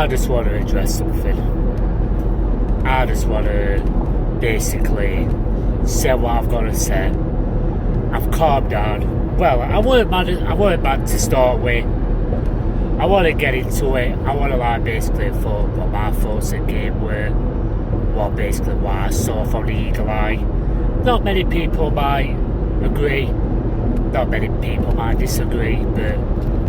I just want to address something. I just want to basically say what I've got to say. I've calmed down. Well, I weren't mad to start with. I want to get into it. I want to basically thought what my thoughts of the game were. What I saw from the eagle eye. Not many people might agree. Not many people might disagree, but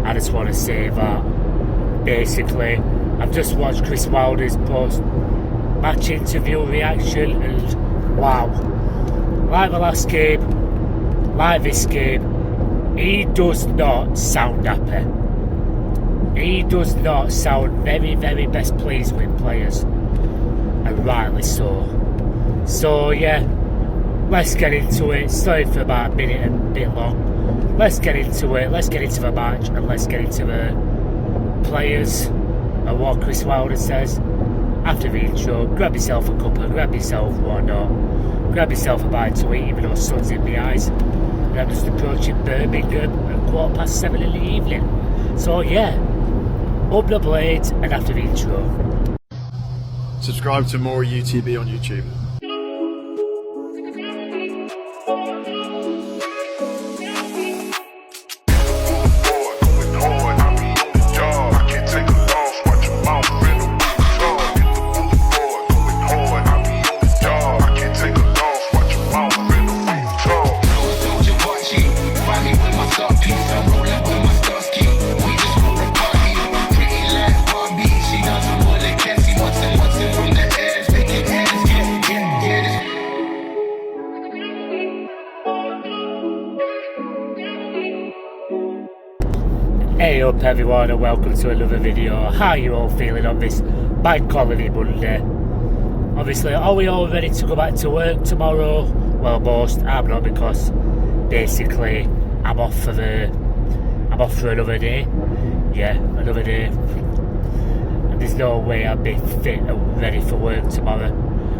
I just want to say that basically I've just watched Chris Wilder's post-match interview reaction, and wow, like the last game, like this game, he does not sound happy. He does not sound very, very best pleased with players, and rightly so. So yeah, let's get into it. Sorry for about a minute and a bit long. Let's get into it. Let's get into the match, and let's get into the players and what Chris Wilder says after the intro. Grab yourself a cuppa, grab yourself whatnot, grab yourself a bite to eat, even though sun's in the eyes. And I'm just approaching Birmingham at 7:15 in the evening. So yeah, up the blades, and after the intro. Subscribe to more UTB on YouTube. Hey up everyone, and welcome to another video. How are you all feeling on this bank holiday Monday? Obviously, are we all ready to go back to work tomorrow? Well, most. I'm not, because basically I'm off for another day. Yeah, another day. And there's no way I'll be fit and ready for work tomorrow.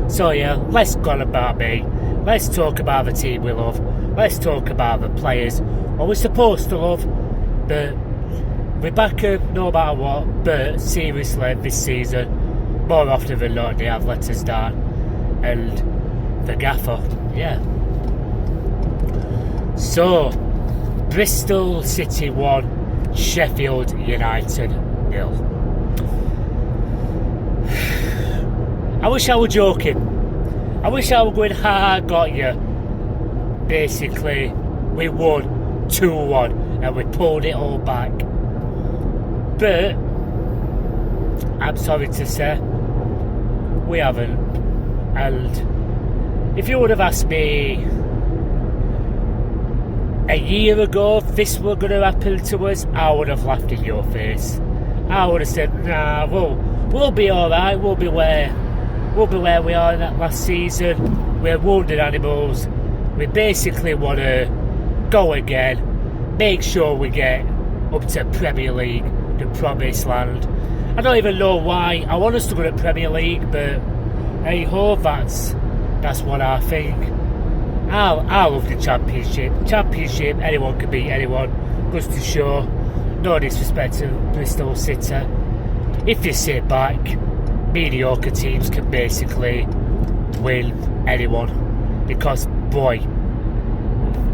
So yeah, let's go on about me. Let's talk about the team we love. Let's talk about the players, what we're supposed to love. But we're back up no matter what, but seriously this season, more often than not, they have let us down. And the gaffer, yeah. So, Bristol City 1, Sheffield United 0. I wish I were joking. I wish I were going, ha, got you. Basically, we won 2-1 and we pulled it all back. But I'm sorry to say, we haven't. And if you would have asked me a year ago if this were going to happen to us, I would have laughed in your face. I would have said, nah, we'll be alright, we'll be where we are in that last season. We're wounded animals. We basically want to go again, make sure we get up to Premier League, the promised land. I don't even know why I want us to go to Premier League, but hey ho, that's what I think. I love the Championship. Championship, anyone can beat anyone. Goes to show. No disrespect to Bristol City. If you sit back, mediocre teams can basically win anyone. Because boy,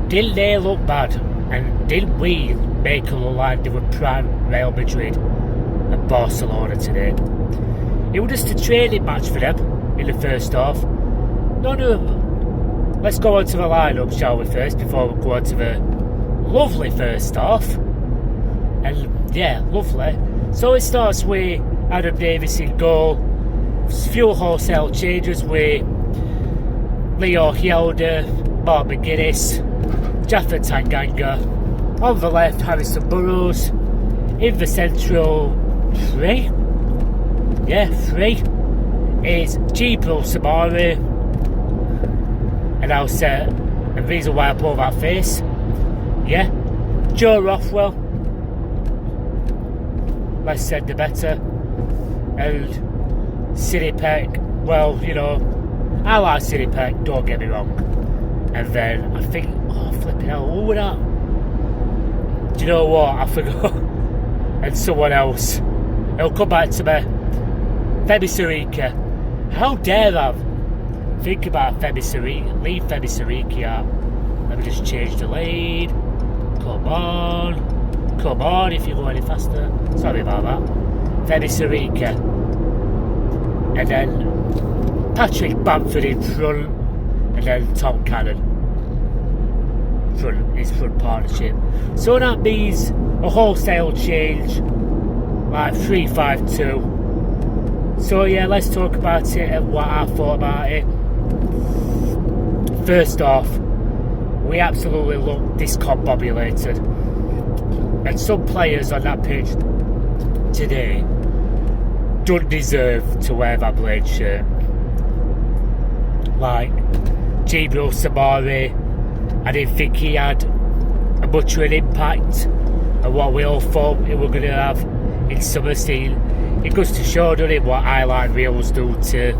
didn't they look bad? And didn't we make them look like they were prime Real Madrid and Barcelona today? It was just a training match for them in the first half. Let's go on to the lineup, shall we, first, before we go on to the lovely first half. And yeah, lovely. So it starts with Adam Davis in goal. Few wholesale changes with Leo Hjelde, Mark McGuinness, Jaffa Tanganga. On the left, Harrison Burrows. In the central three is Jibril Samari. And I'll say the reason why I pull that face. Yeah, Joe Rothwell. Less said the better. And City Peck, well, you know, I like City Peck, don't get me wrong. And then I think, flipping hell, who was that? Do you know what? I forgot. And someone else. It'll come back to me. Femi Sariki. How dare I think about Femi Sariki? Leave Femi Sariki out. Let me just change the lead. Come on, if you go any faster. Sorry about that. Femi Sariki. And then Patrick Bamford in front. And then Tom Cannon. His front partnership. So that means a wholesale change. Like 3-5-2. So yeah, let's talk about it and what I thought about it. First off, we absolutely look discombobulated. And some players on that pitch today don't deserve to wear that blade shirt. Like Gabriel Samari, I didn't think he had a much of an impact on what we all thought we were going to have in summer scene. It goes to show, doesn't it, what highlight reels do to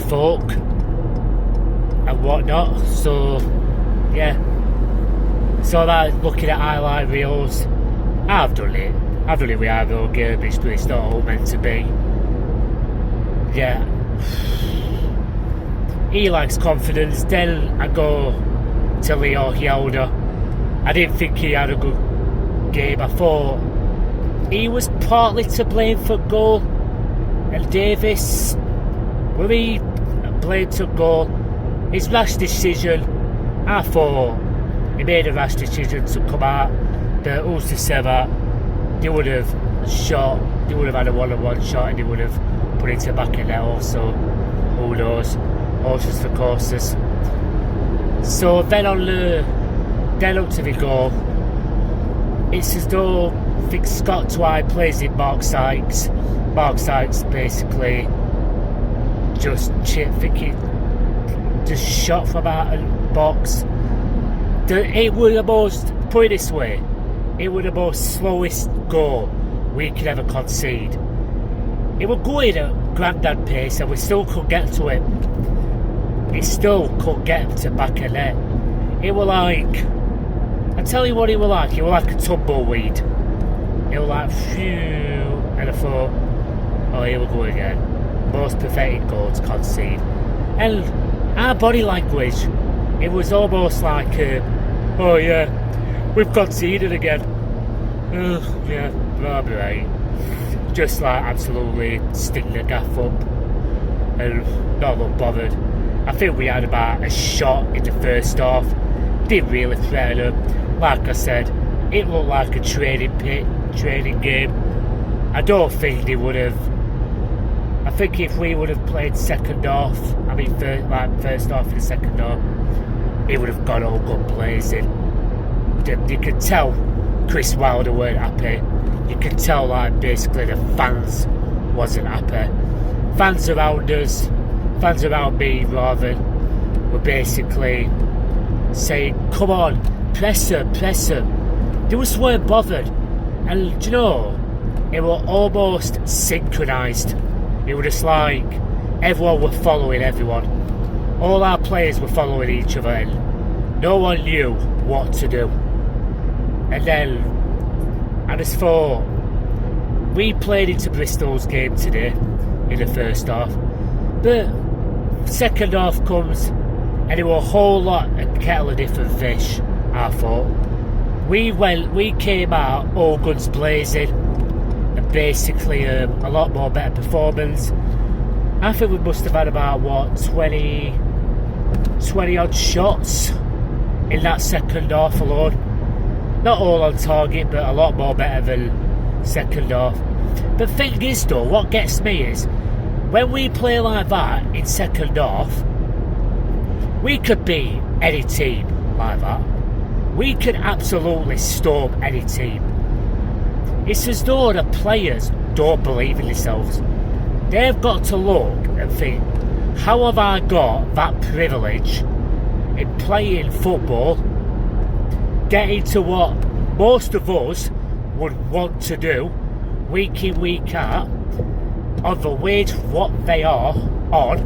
folk and whatnot. So yeah, so that looking at highlight reels, I've done it with Ivo Gerbish, but it's not all meant to be. Yeah, he lacks confidence. Then I go to Leo Hjelder. I didn't think he had a good game. I thought he was partly to blame for goal, and Davis, were he blamed for goal? His rash decision, I thought he made a rash decision to come out. The Ulster they would have shot, they would have had a one-on-one shot, and they would have put it to back in there also. Who knows? Horses for courses. So then then up to the goal, it's as though I think Scott Twine plays in Mark Sykes. Mark Sykes basically just shot from out of the box. It was the most, put it this way, it was the most slowest goal we could ever concede. It was going at grandad pace and we still couldn't get to it. It still couldn't get to back of net. It was like, I tell you what it was like a tumbleweed. It was like, phew, and I thought, oh, here we go again. Most pathetic goal to concede. And our body language, it was almost like, oh yeah, we've conceded again. Yeah, probably right. Just like absolutely sting the gaff up and not look bothered. I think we had about a shot in the first half. Didn't really threaten them. Like I said, it looked like a training game. I don't think they would have. I think if we would have played second half, first half and the second half, it would have gone all gun blazing. You could tell Chris Wilder weren't happy. You could tell basically the fans wasn't happy. Fans around me rather, were basically saying, come on, press them. They just weren't bothered. And you know, it was almost synchronised. It was just like everyone were following everyone. All our players were following each other and no one knew what to do. And then I just thought, we played into Bristol's game today in the first half, but second half comes and it was a whole lot of kettle of different fish. I thought we came out all guns blazing and basically a lot more better performance. I think we must have had about 20 odd shots in that second half alone. Not all on target, but a lot more better than second half. But the thing is though, what gets me is, when we play like that in second half, we could beat any team like that. We could absolutely storm any team. It's as though the players don't believe in themselves. They've got to look and think, how have I got that privilege in playing football, getting to what most of us would want to do week in, week out, on the wage what they are on,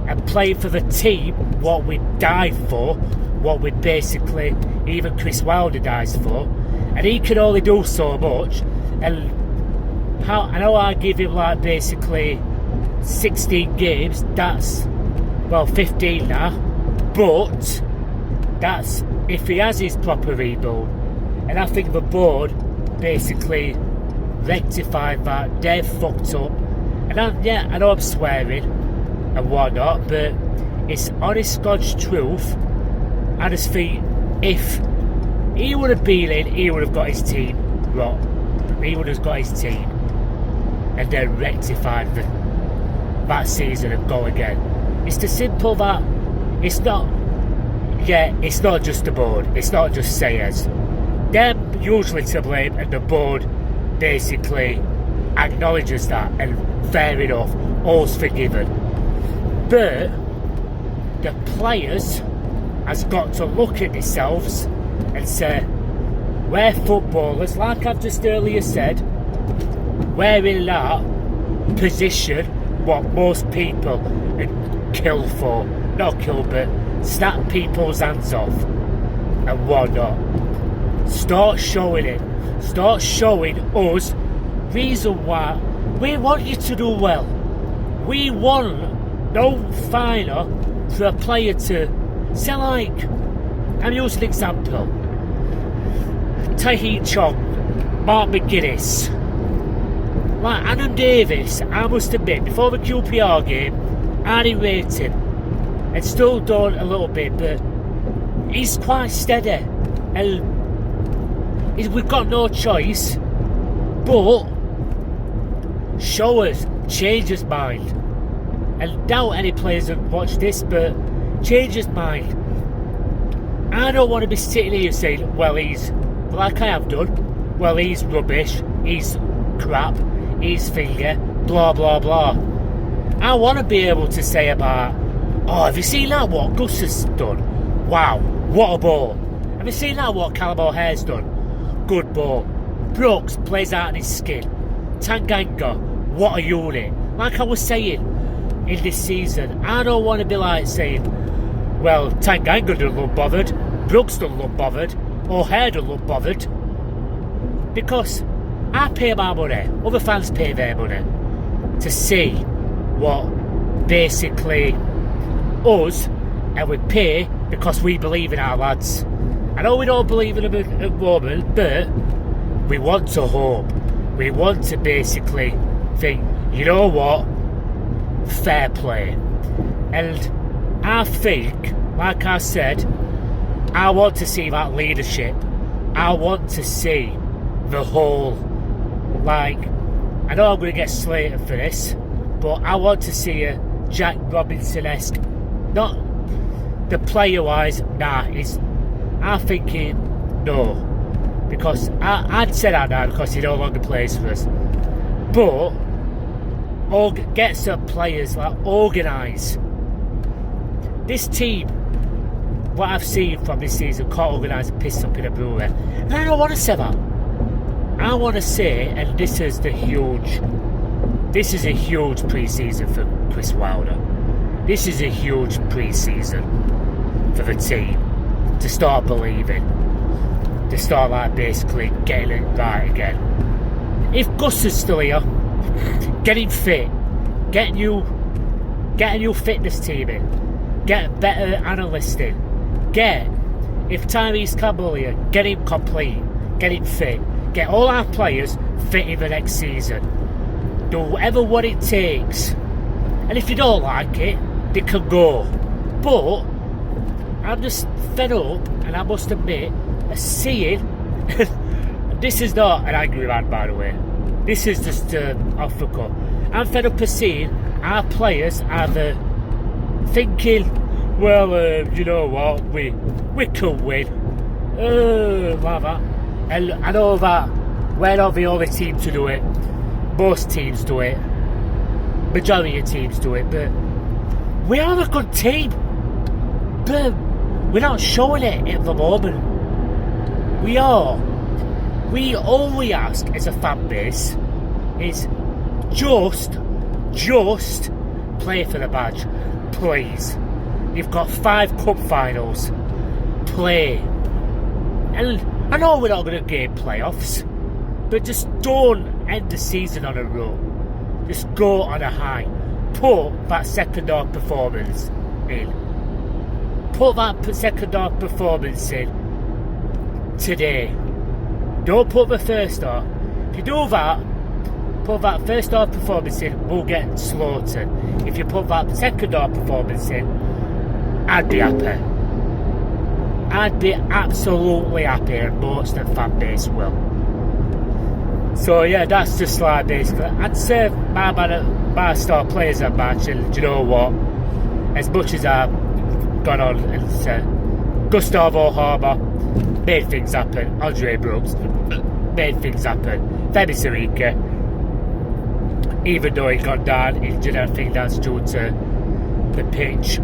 and playing for the team what we died for, what we basically, even Chris Wilder dies for, and he can only do so much. And I know I give him like basically 16 games. That's, well, 15 now. But that's if he has his proper rebuild. And I think the board basically rectified that. They've fucked up. And I know I'm swearing and whatnot, but it's honest God's truth. I just think if he would have been in, he would have got his team right. He would have got his team and then rectified that season and go again. It's the simple that it's not just the board, it's not just Sayers. They're usually to blame, and the board basically acknowledges that, and fair enough, all's forgiven. But the players has got to look at themselves and say, we're footballers, like I've just earlier said, we're in that position what most people would kill for. Not kill, but snap people's hands off and whatnot. Start showing it. Start showing us reason why we want you to do well. We want no finer for a player to say, like, I'm using an example. Tahith Chong, Mark McGuinness, like Adam Davis. I must admit, before the QPR game, I didn't rate him, and still don't a little bit, but he's quite steady, and we've got no choice but show us, change his mind. And doubt any players have watched this, but change his mind. I don't want to be sitting here saying, well, he's, like I have done, well, he's rubbish, he's crap, he's finger, blah, blah, blah. I want to be able to say about, oh, have you seen that what Gus has done? Wow, what a ball. Have you seen that what Callum O'Hare's done? Good ball. Brooks plays out in his skin. Tanganga, what a unit. Like I was saying, in this season, I don't want to be like saying, well, Tanganga doesn't look bothered, Brooks doesn't look bothered, O'Hare doesn't look bothered. Because I pay my money, other fans pay their money, to see what basically us, and we pay because we believe in our lads. I know we don't believe in them at the moment, but we want to hope. We want to basically think, you know what, fair play. And I think, like I said, I want to see that leadership. I want to see the whole, like, I know I'm going to get slated for this, but I want to see a Jack Robinson-esque, not the player-wise, I'm thinking no, because I'd say that now because he no longer plays for us, but get some players, like, organise. This team, what I've seen from this season, can't organise a piss up in a brewery, and I don't want to say that. I want to say, and this is a huge pre-season for Chris Wilder. This is a huge pre-season for the team to start believing, to start, like, basically getting it right again. If Gus is still here, getting fit, get a new fitness team in, get better analysts in, if Tyrese Campbell here, get him complete, get him fit, get all our players fit in the next season. Do whatever what it takes, and if you don't like it, they can go. But I'm just fed up, and I must admit, seeing this is not an angry man, by the way. This is just off the cuff. I'm fed up of seeing our players either thinking, well, you know what, we can win, like that. And I know that we're not the only team to do it. Most teams do it. Majority of teams do it, but we are a good team. But we're not showing it at the moment. We are. All we ask as a fan base is just play for the badge. Please. You've got 5 cup finals. Play. And I know we're not going to get playoffs, but just don't end the season on a roll. Just go on a high. Put that second half performance in. Put that second half performance in today. Don't put the first half. If you do that, put that first half performance in, we'll get slaughtered. If you put that second half performance in, I'd be happy. I'd be absolutely happy, and most of the fan base will. So yeah, that's just like basically, I'd say my star players at match, and do you know what? As much as I've gone on and said, Gustavo Harmer made things happen, Andre Brooks made things happen, Femi Sirika, even though he got down injured, I think that's due to the pitch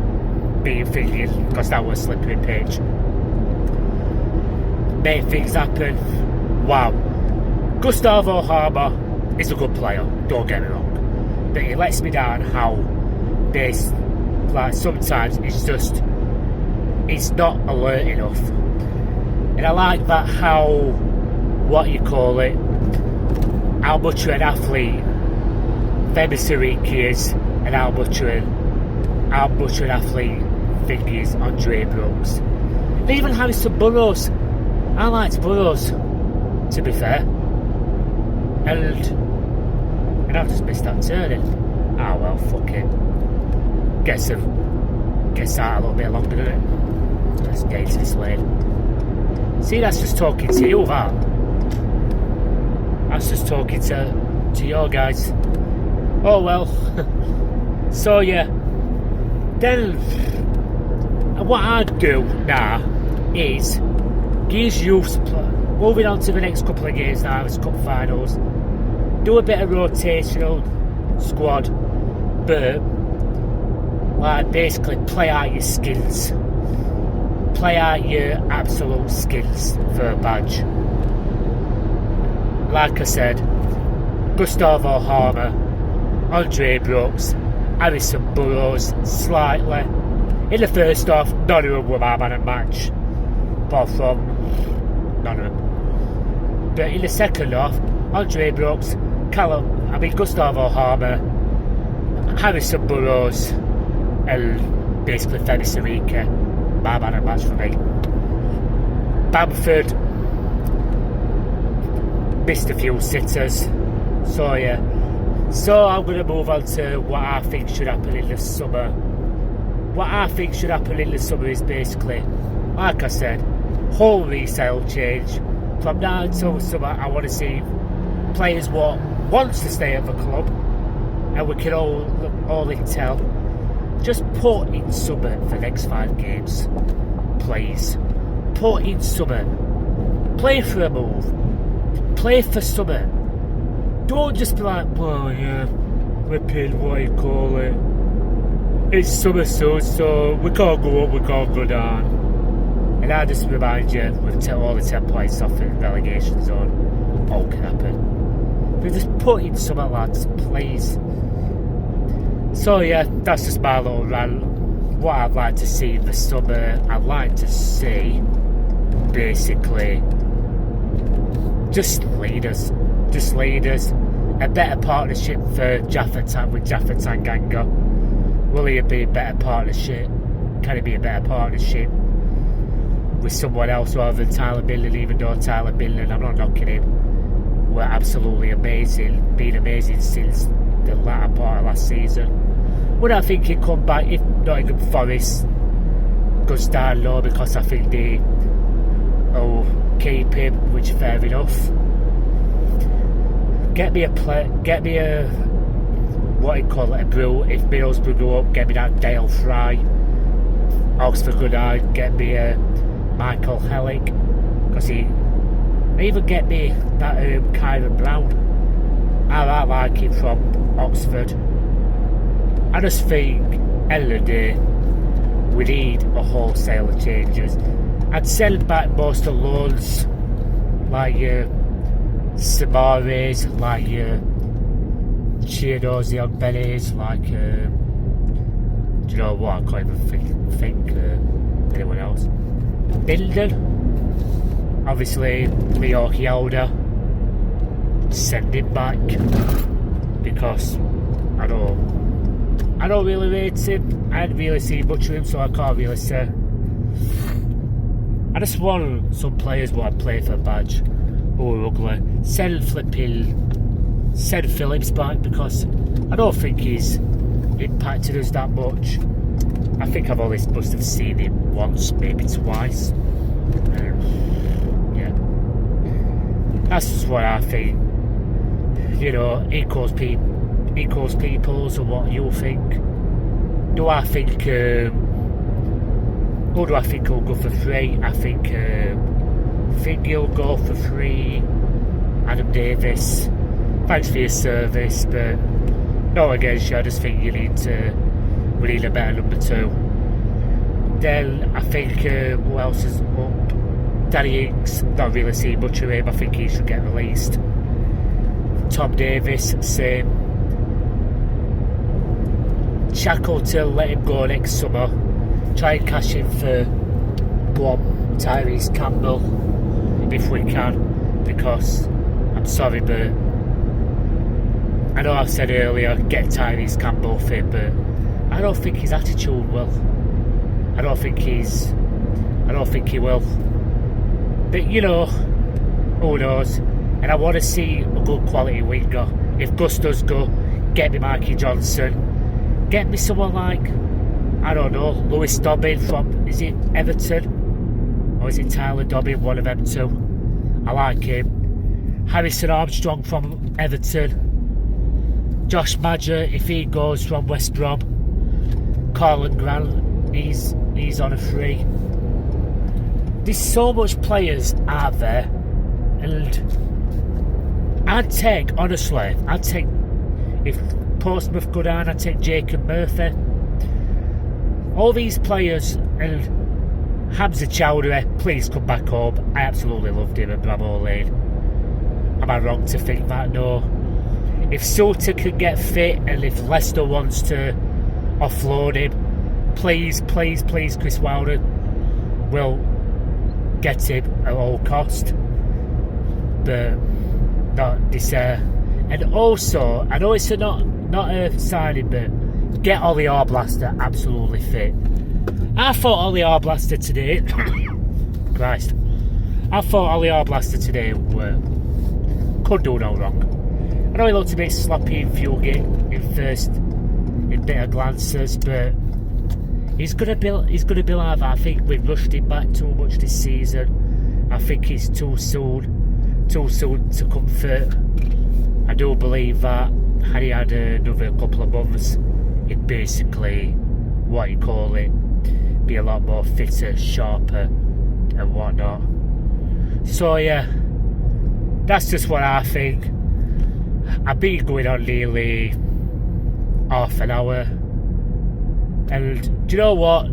being thingy, because that was a slippery pitch. Made things happen. Wow. Gustavo Harmer is a good player, don't get me wrong. But he lets me down how this, like sometimes it's not alert enough. And I like that how, what you call it, how much of an athlete Femi Siriki is, and how much of an athlete think is Andre Brooks. And even Harrison Burrows. I liked Burrows, to be fair. And I've just missed that turning. Ah well, fuck it. Gets out a little bit longer, doesn't it? Let's get into this lane. See, that's just talking to you, that. That's just talking to your guys. Oh well. So yeah. Then what I'd do now is use youth, moving on to the next couple of games now, as cup finals, do a bit of rotational squad, but like basically play out your skills, play out your absolute skills for a badge. Like I said, Gustavo Harmer, Andre Brooks, Harrison Burrows slightly. In the first half, none of them were my man of match. Apart from none of them. But in the second half, Andre Brooks, Gustavo Harmer, Harrison Burrows, and basically Femi Sirika, my man of match for me. Bamford missed a few sitters. So yeah. So I'm going to move on to what I think should happen in the summer. What I think should happen in the summer is basically, like I said, whole resale change. From now until summer, I want to see players what wants to stay at the club, and we can only tell. Just put in summer for the next 5 games, please. Put in summer. Play for a move. Play for summer. Don't just be like, well, yeah, we're paid what you call it. It's summer soon, so we can't go up, we can't go down. And I just remind you, with all the 10 points off the relegation zone, all can happen. But just put in summer, lads, please. So yeah, that's just my little rant. What I'd like to see in the summer, I'd like to see, basically, just leaders. A better partnership for with Jaffa Tanganga. Will he be a better partnership? Can it be a better partnership with someone else rather than Tyler Billen? Even though Tyler Billen, I'm not knocking him, were absolutely amazing, been amazing since the latter part of last season. Would I think he'd come back if Nottingham Forest goes down low, because I think they keep him, which fair enough. Get me a what you call it, a brew. If Middlesbrough go up, get me that Dale Fry. Oxford go down, get me a Michael Hellick, because even get me that Kyron Brown. I like him from Oxford. I just think, end of the day, we need a wholesale of changes. I'd send back most of the loans, like your Samares, like your Chiados, the young Bennies, like do you know what, I can't even think anyone else. Bindon, obviously Leo Yoda, send him back because I don't really rate him. I hadn't really seen much of him, so I can't really say. I just want some players who I play for a badge who are ugly. Send Phillips back because I don't think he's impacted us that much. I think I've only must have seen him once, maybe twice. Yeah, that's just what I think. You know, equals peoples, or what you think. Do I think? Who do I think will go for free? I think he'll go for free. Adam Davis. Thanks for your service, but not against you. I just think we need a better number 2. Then I think who else is up? Danny Ings. Not really seen much of him. I think he should get released. Tom Davis, same. Shackleton, let him go next summer. Try and cash in for Tyrese Campbell if we can, because I'm sorry, but I know I said earlier get Tyrese Campbell fit, but I don't think his attitude will. I don't think he will. But you know, who knows? And I want to see a good quality winger. If Gus does go, get me Mikey Johnson. Get me someone like, I don't know, Lewis Dobbin from, is it Everton? Or is it Tyler Dobbin, one of them two? I like him. Harrison Armstrong from Everton. Josh Madger, if he goes from West Brom. Carlin Grant, he's on a free. There's so much players out there, and honestly, if Portsmouth go down, I'd take Jacob Murphy. All these players, and Hamza Chowdhury, please come back home. I absolutely loved him at Bramall Lane. Am I wrong to think that? No. If Suter can get fit, and if Leicester wants to offload him, please, Chris Wilder will get him at all cost. But not this. And also, I know it's not a signing, but get Ollie Arblaster absolutely fit. I thought Ollie Arblaster today. Christ. I thought Ollie Arblaster today could do no wrong. I know he looked a bit sloppy in Fugate in better glances, but he's gonna be like that. I think we've rushed him back too much this season. I think he's too soon to come fit. I do believe that had he had another couple of months, he'd basically, what you call it, be a lot more fitter, sharper, and whatnot. So yeah, that's just what I think. I've been going on nearly half an hour, and do you know what?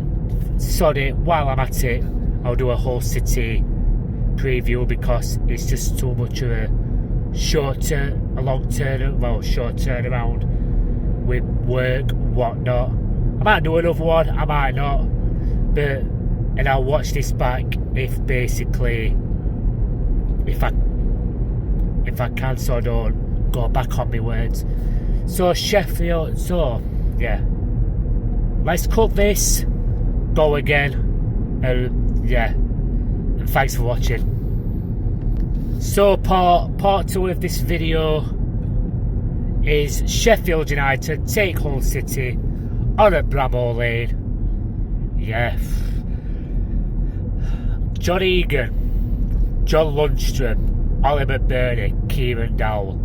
Sorry, while I'm at it, I'll do a Hull City preview because it's just too much of a short turnaround with work, whatnot. I might do another one, I might not, and I'll watch this back if I can, so I don't go back on my words. So Sheffield, yeah, let's cut this, go again, and yeah, and thanks for watching. So part 2 of this video is Sheffield United take Hull City on at Bramall Lane. Yeah, John Egan, John Lundstrom, Ollie McBurney, Kieran Dowell.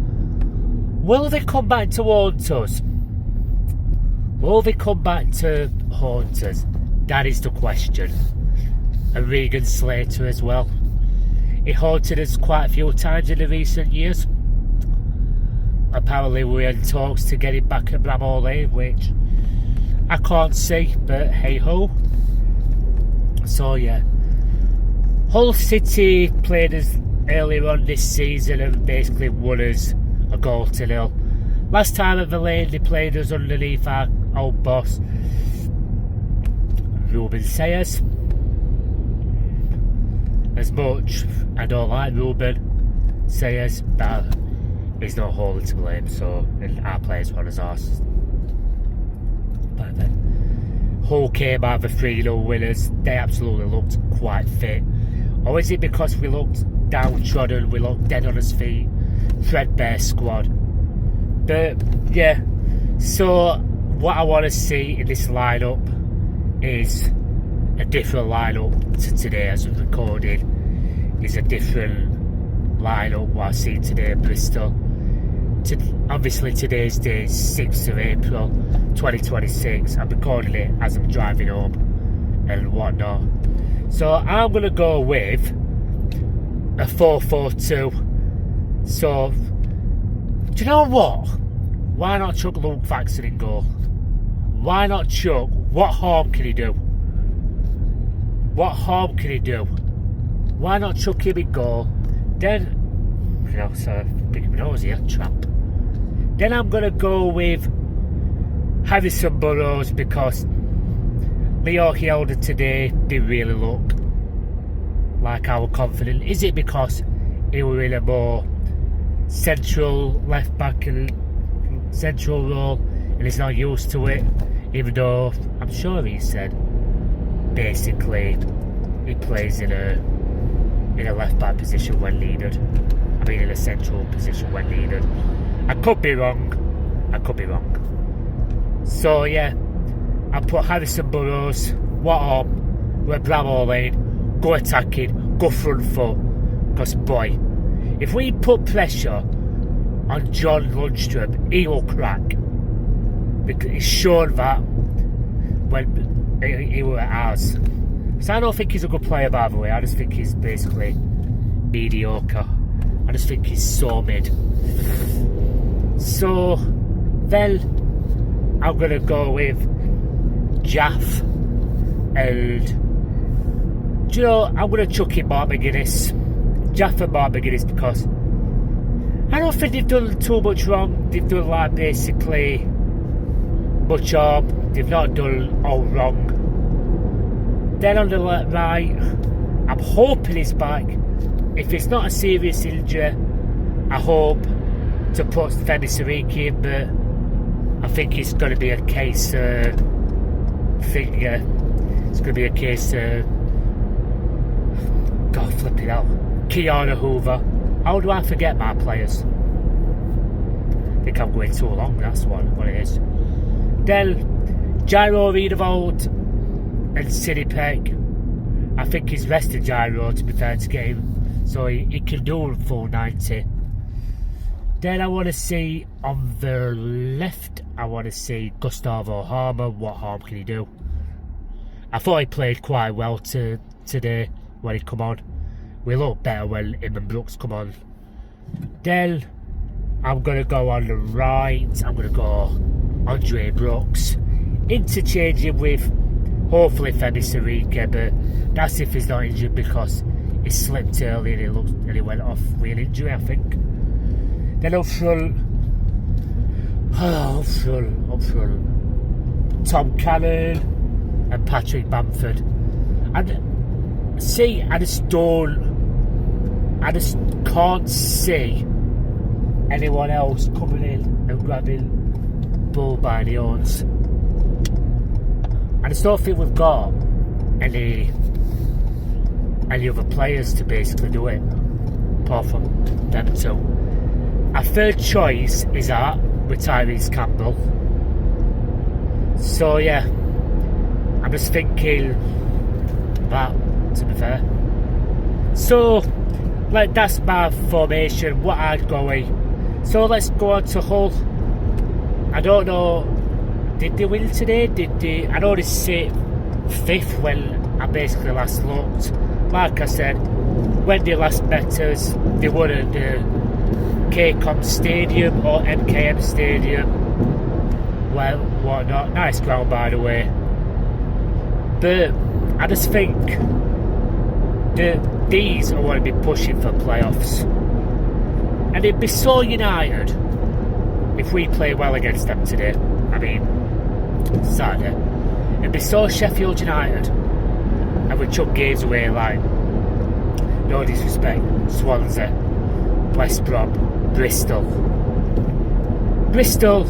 Will they come back to haunt us? Will they come back to haunt us? That is the question. And Regan Slater as well. He haunted us quite a few times in the recent years. Apparently we're in talks to get him back at Bramall Lane, which I can't see, but hey ho. So yeah, Hull City played us earlier on this season and basically won us a 1-0. Last time at the Lane they played us underneath our old boss Ruben Sayers. As much I don't like Ruben Sayers, but he's not wholly to blame, so and our players want his arse. But then Hull came out the 3-0 winners. They absolutely looked quite fit. Or is it because we looked downtrodden, we looked dead on his feet, threadbare squad? But yeah, so what I want to see in this lineup is a different lineup to today as we've recorded. Is a different lineup what I've seen today at Bristol. Obviously today's day is 6th of April 2026. I'm recording it as I'm driving home and whatnot. So I'm going to go with a 4-4-2. So, do you know what? Why not chuck Luke Faxon in goal? Why not chuck? What harm can he do? What harm can he do? Why not chuck him in goal? Then, sorry, picking my nose here, tramp. Then I'm going to go with Harrison Burrows because Leo Hielder today didn't really look like I was confident. Is it because he was in a more central left back and central role and he's not used to it? Even though I'm sure he said basically he plays in a left back position when needed. I mean in a central position when needed. I could be wrong. So yeah, I put Harrison Burrows, what up, we're Bravo Lane, go attacking, go front foot. Because boy, if we put pressure on John Lundstrom, he will crack. Because he's shown that when he was at ours. So I don't think he's a good player, by the way. I just think he's basically mediocre. I just think he's so mid. So then I'm going to go with Jaff. And do you know, I'm going to chuck in Mark McGuinness. Jaff and Mark McGuinness because I don't think they've done too much wrong. They've done like basically much harm. They've not done all wrong. Then on the right, I'm hoping he's back. If it's not a serious injury, I hope to put Femi Sariki in, but I think it's going to be a case it's going to be a case God flip it out. Keanu Hoover. How do I forget my players? I think I'm going too long, that's what it is. Then Gyro Riedewald and Sidney Peck. I think he's rested Gyro to be fair to get him, so he can do a full 90. Then I want to see on the left, I want to see Gustavo Harmer. What harm can he do? I thought he played quite well today when he come on. We look better when him and Brooks come on. Then I'm going to go on the right. I'm going to go Andre Brooks. Interchanging with hopefully Femi Sariki, but that's if he's not injured because he slipped early and he went off with an injury, I think. Then up front, Tom Cannon and Patrick Bamford. And see, I just can't see anyone else coming in and grabbing Bull by the horns. I just don't think we've got any other players to basically do it, apart from them two. Our third choice is with Tyrese Campbell. So yeah, I'm just thinking that, to be fair. So, like, that's my formation, what I'd go with. So let's go on to Hull. I don't know, did they win today? I know they sit 5th when I basically last looked. Like I said, when they last met us, they won at the KCOM Stadium or MKM Stadium. Well, whatnot. Nice ground, by the way. But I just think these are going to be pushing for playoffs. And it'd be so United if we play well against them today. I mean, Saturday. It'd be so Sheffield United and we chuck games away like, no disrespect, Swansea, West Brom, Bristol. Bristol,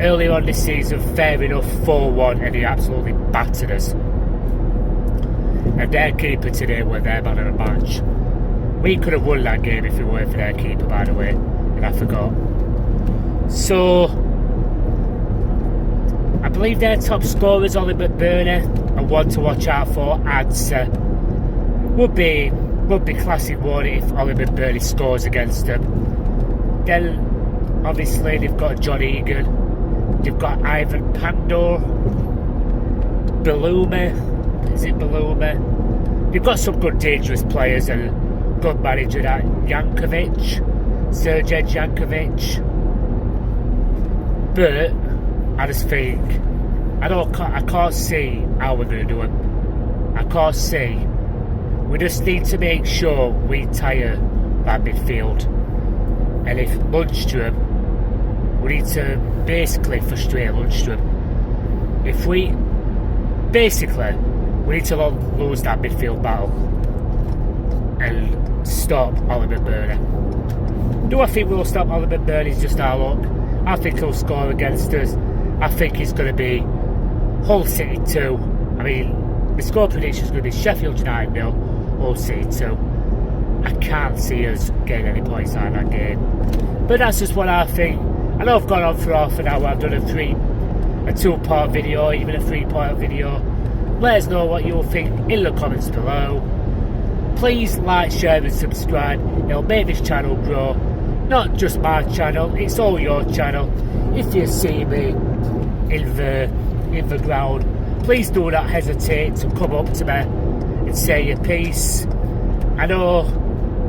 earlier on this season, fair enough, 4-1, and he absolutely battered us. And their keeper today were their man of the match. We could have won that game if it weren't for their keeper, by the way, and I forgot. So, I believe their top scorer is Ollie McBurney, and one to watch out for, answer. Would be classic, won't it, if Ollie McBurney scores against them. Then, obviously, they've got John Egan, they've got Ivan Pandor, Belumi, is it Belumi? They've got some good dangerous players and good manager, that Jankovic, Sergej Jankovic. But I just think I can't see how we're going to do it. I can't see. We just need to make sure we tire that midfield. And if Lundstrom, we need to basically frustrate Lundstrom. If we need to lose that midfield battle and stop Ollie McBurney. Do I think we'll stop Ollie McBurney? Just our luck. I think he'll score against us. I think it's going to be Hull City 2. I mean, the score prediction is going to be Sheffield United 0, Hull City 2. I can't see us getting any points out of that game. But that's just what I think. I know I've gone on for half an hour. I've done a 2-part video, even a 3-part video. Let us know what you'll think in the comments below. Please like, share and subscribe. It'll make this channel grow. Not just my channel, it's all your channel. If you see me in the ground, please do not hesitate to come up to me and say your piece. I know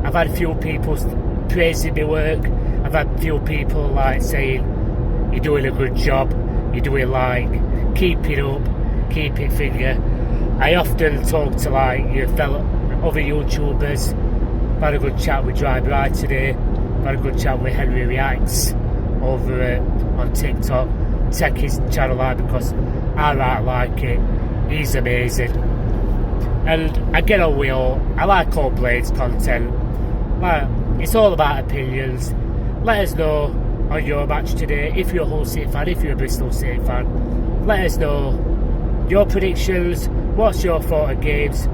I've had a few people praising my work. I've had a few people saying you're doing a good job, you're doing keep it up, keep it finger. I often talk to your fellow other YouTubers. I've had a good chat with Dry Bride today. I've had a good chat with Henry Reacts over on TikTok. Check his channel out because I really like it. He's amazing. And I get on with I like all Blades content. It's all about opinions. Let us know on your match today. If you're a Hull City fan, if you're a Bristol City fan, let us know your predictions. What's your thought of games?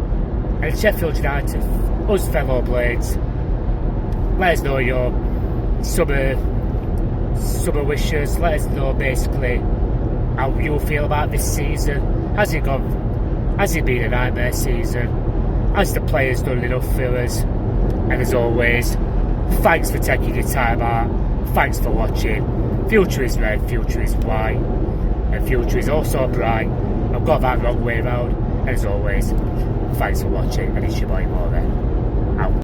And Sheffield United, us fellow Blades, let us know your summer wishes. Let us know basically how you feel about this season. Has it been a nightmare season? Has the players done enough for us? And as always, thanks for taking your time out. Thanks for watching. Future is red, future is white, and future is also bright. I've got that wrong way round. And as always, thanks for watching, and it's your boy More. Out.